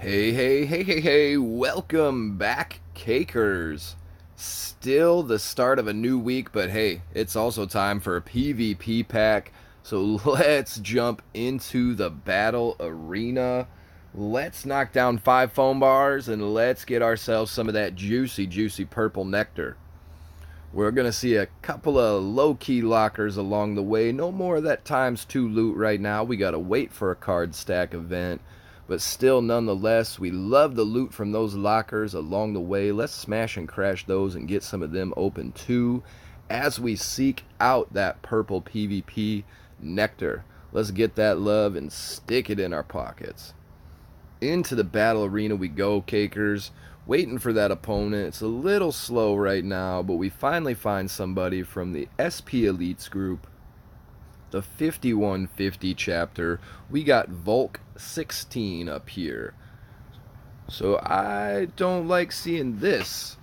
Hey, welcome back, Cakers. Still the start of a new week, but hey, it's also time for a PvP pack. So let's jump into the battle arena. Let's knock down 5 foam bars and let's get ourselves some of that juicy purple nectar. We're going to see a couple of low-key lockers along the way. No more of that times 2 loot right now. We got to wait for a card stack event. But still, nonetheless, we love the loot from those lockers along the way. Let's smash and crash those and get some of them open too as we seek out that purple PvP nectar. Let's get that love and stick it in our pockets. Into the battle arena we go, Cakers. Waiting for that opponent. It's a little slow right now, but we finally find somebody from the SP Elites group, the 5150 chapter. We got Volk 16 up here. So I don't like seeing this.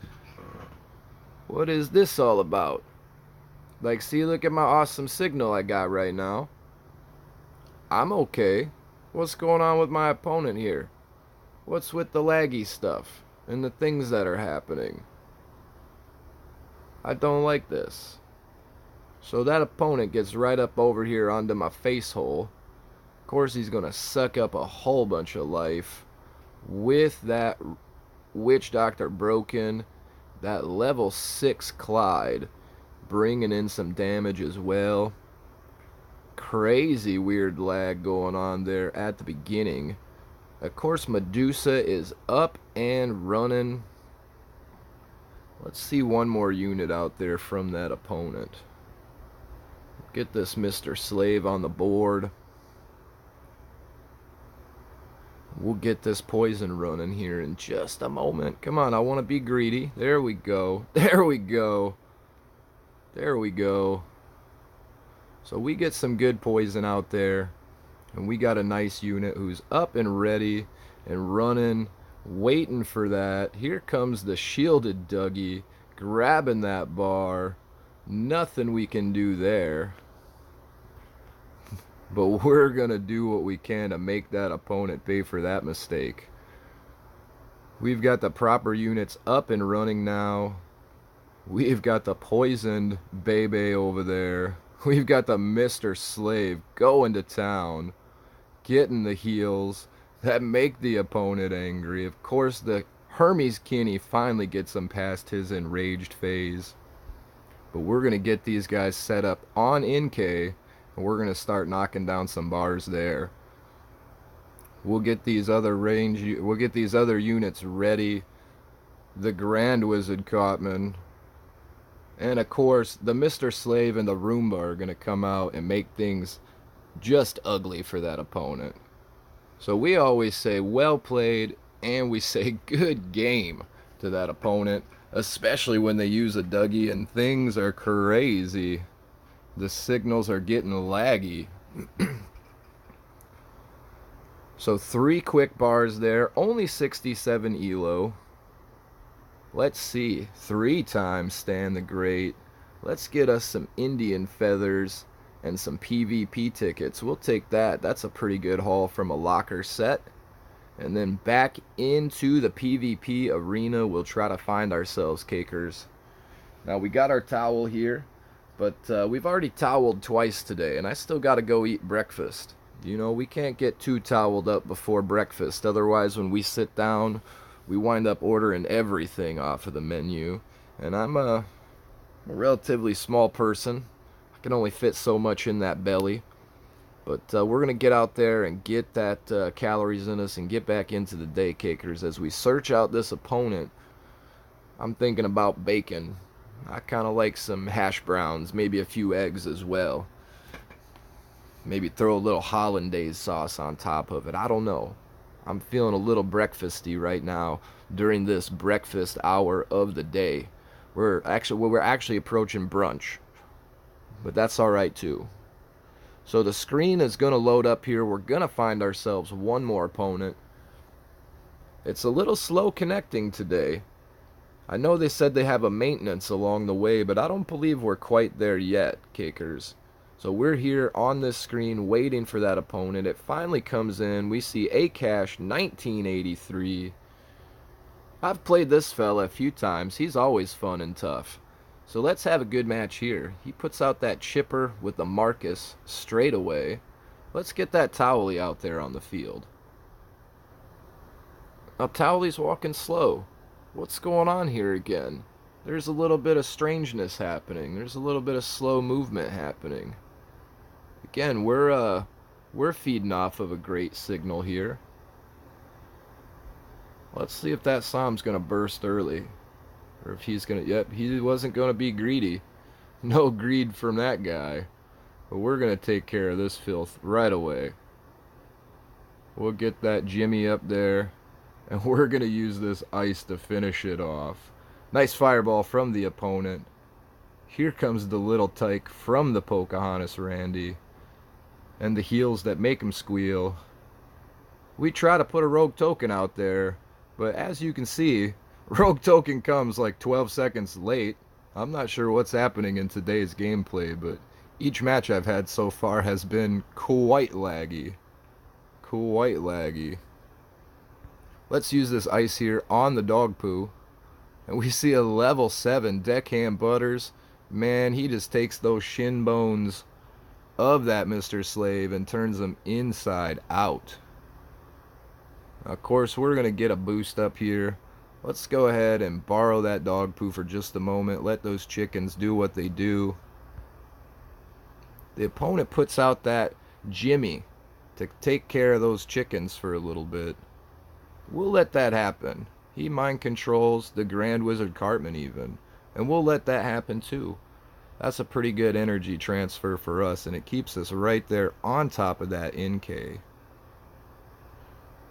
What is this all about? Like, see, look at my awesome signal I got right now. I'm okay. What's going on with my opponent here? What's with the laggy stuff and the things that are happening? I don't like this. So that opponent gets right up over here onto my face hole. Of course, he's going to suck up a whole bunch of life with that Witch Doctor broken. That level 6 Clyde bringing in some damage as well. Crazy weird lag going on there at the beginning. Of course, Medusa is up and running. Let's see one more unit out there from that opponent. Get this Mr. Slave on the board. We'll get this poison running here in just a moment. Come on, I want to be greedy. There we go. There we go. There we go. So we get some good poison out there. And we got a nice unit who's up and ready and running, waiting for that. Here comes the shielded Dougie, grabbing that bar. Nothing we can do there. But we're going to do what we can to make that opponent pay for that mistake. We've got the proper units up and running now. We've got the poisoned Bebe over there. We've got the Mr. Slave going to town, getting the heals that make the opponent angry. Of course, the Hermes Kinney finally gets him past his enraged phase. But we're going to get these guys set up on NK, and we're going to start knocking down some bars there. We'll get these other units ready. The Grand Wizard Cotman. And of course, the Mr. Slave and the Roomba are going to come out and make things just ugly for that opponent. So we always say well played, and we say good game to that opponent, especially when they use a Dougie and things are crazy. The signals are getting laggy. So 3 quick bars there, only 67 elo. Let's see, 3 times Stan the Great. Let's get us some Indian feathers and some PvP tickets. We'll take that. That's a pretty good haul from a locker set. And then back into the PvP arena, we'll try to find ourselves Cakers. Now we got our towel here, but we've already toweled twice today, and I still got to go eat breakfast. You know, we can't get too toweled up before breakfast. Otherwise, when we sit down, we wind up ordering everything off of the menu. And I'm a relatively small person. I can only fit so much in that belly. But we're going to get out there and get that calories in us and get back into the day, Cakers. As we search out this opponent, I'm thinking about bacon. I kind of like some hash browns, maybe a few eggs as well. Maybe throw a little hollandaise sauce on top of it. I don't know. I'm feeling a little breakfasty right now during this breakfast hour of the day. We're actually approaching brunch, but that's all right too. So the screen is going to load up here. We're going to find ourselves one more opponent. It's a little slow connecting today. I know they said they have a maintenance along the way, but I don't believe we're quite there yet, Cakers. So we're here on this screen waiting for that opponent. It finally comes in. We see Akash 1983. I've played this fella a few times. He's always fun and tough. So let's have a good match here. He puts out that chipper with the Marcus straight away. Let's get that Towley out there on the field. Now Towley's walking slow. What's going on here again? There's a little bit of strangeness happening. There's a little bit of slow movement happening. Again, we're feeding off of a great signal here. Let's see if that Psalm's gonna burst early. Or if he's gonna, yep, he wasn't gonna be greedy. No greed from that guy. But we're gonna take care of this filth right away. We'll get that Jimmy up there. And we're gonna use this ice to finish it off. Nice fireball from the opponent. Here comes the little tyke from the Pocahontas Randy. And the heals that make him squeal. We try to put a rogue token out there. But as you can see, rogue token comes like 12 seconds late. I'm not sure what's happening in today's gameplay, but each match I've had so far has been quite laggy. Quite laggy. Let's use this ice here on the dog poo. And we see a level 7 Deckhand Butters. Man, he just takes those shin bones of that Mr. Slave and turns them inside out. Of course, we're going to get a boost up here. Let's go ahead and borrow that dog poo for just a moment. Let those chickens do what they do. The opponent puts out that Jimmy to take care of those chickens for a little bit. We'll let that happen. He mind controls the Grand Wizard Cartman even. And we'll let that happen too. That's a pretty good energy transfer for us, and it keeps us right there on top of that NK.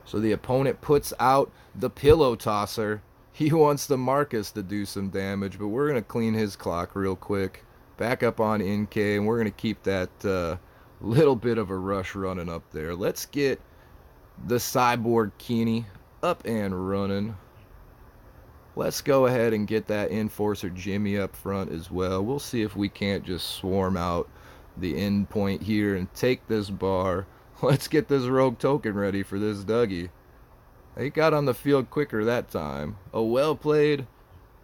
So the opponent puts out the Pillow Tosser. He wants the Marcus to do some damage, but we're going to clean his clock real quick. Back up on NK, and we're going to keep that little bit of a rush running up there. Let's get the Cyborg Keeney up and running. Let's go ahead and get that Enforcer Jimmy up front as well. We'll see if we can't just swarm out the end point here and take this bar. Let's get this rogue token ready for this Dougie. He got on the field quicker that time. A well played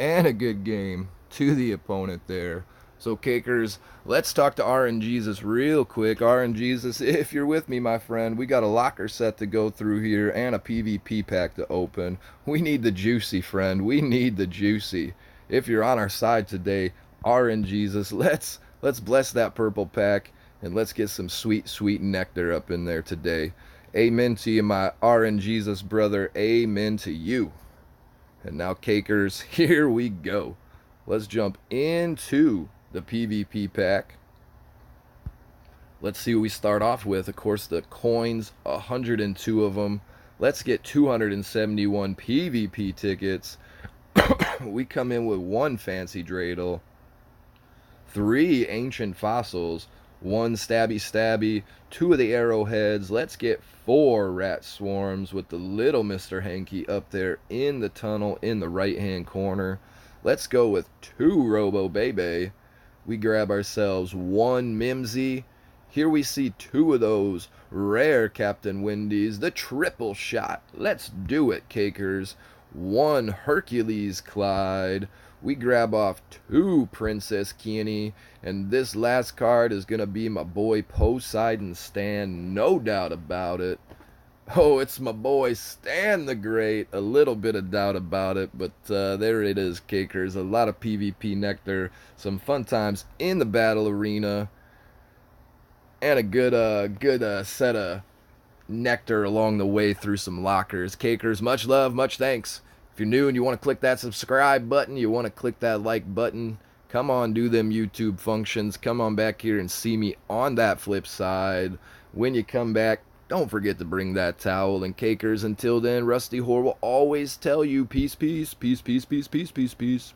and a good game to the opponent there. So Cakers, let's talk to RNGesus real quick. RNGesus, if you're with me, my friend, we got a locker set to go through here and a PvP pack to open. We need the juicy, friend. We need the juicy. If you're on our side today, RNGesus, let's bless that purple pack and let's get some sweet, sweet nectar up in there today. Amen to you, my RNGesus brother. Amen to you. And now, Cakers, here we go. Let's jump into the PvP pack. Let's see what we start off with. Of course, the coins, 102 of them. Let's get 271 PvP tickets. We come in with 1 fancy dreidel, 3 ancient fossils, 1 stabby, 2 of the arrowheads. Let's get 4 rat swarms with the little Mr. Hanky up there in the tunnel in the right hand corner. Let's go with 2 Robo Bebe. We grab ourselves 1 Mimsy. Here we see 2 of those rare Captain Wendy's, the triple shot. Let's do it, Cakers. 1 Hercules Clyde. We grab off 2 Princess Keaney. And this last card is going to be my boy Poseidon Stan, no doubt about it. Oh, it's my boy Stan the Great. A little bit of doubt about it, but there it is, Cakers. A lot of PvP nectar, some fun times in the battle arena, and a good set of nectar along the way through some lockers. Cakers, much love, much thanks. If you're new and you want to click that subscribe button, you want to click that like button, come on, do them YouTube functions. Come on back here and see me on that flip side. When you come back, don't forget to bring that towel. And Cakers, until then, Rusty Whore will always tell you peace, peace, peace, peace, peace, peace, peace, peace.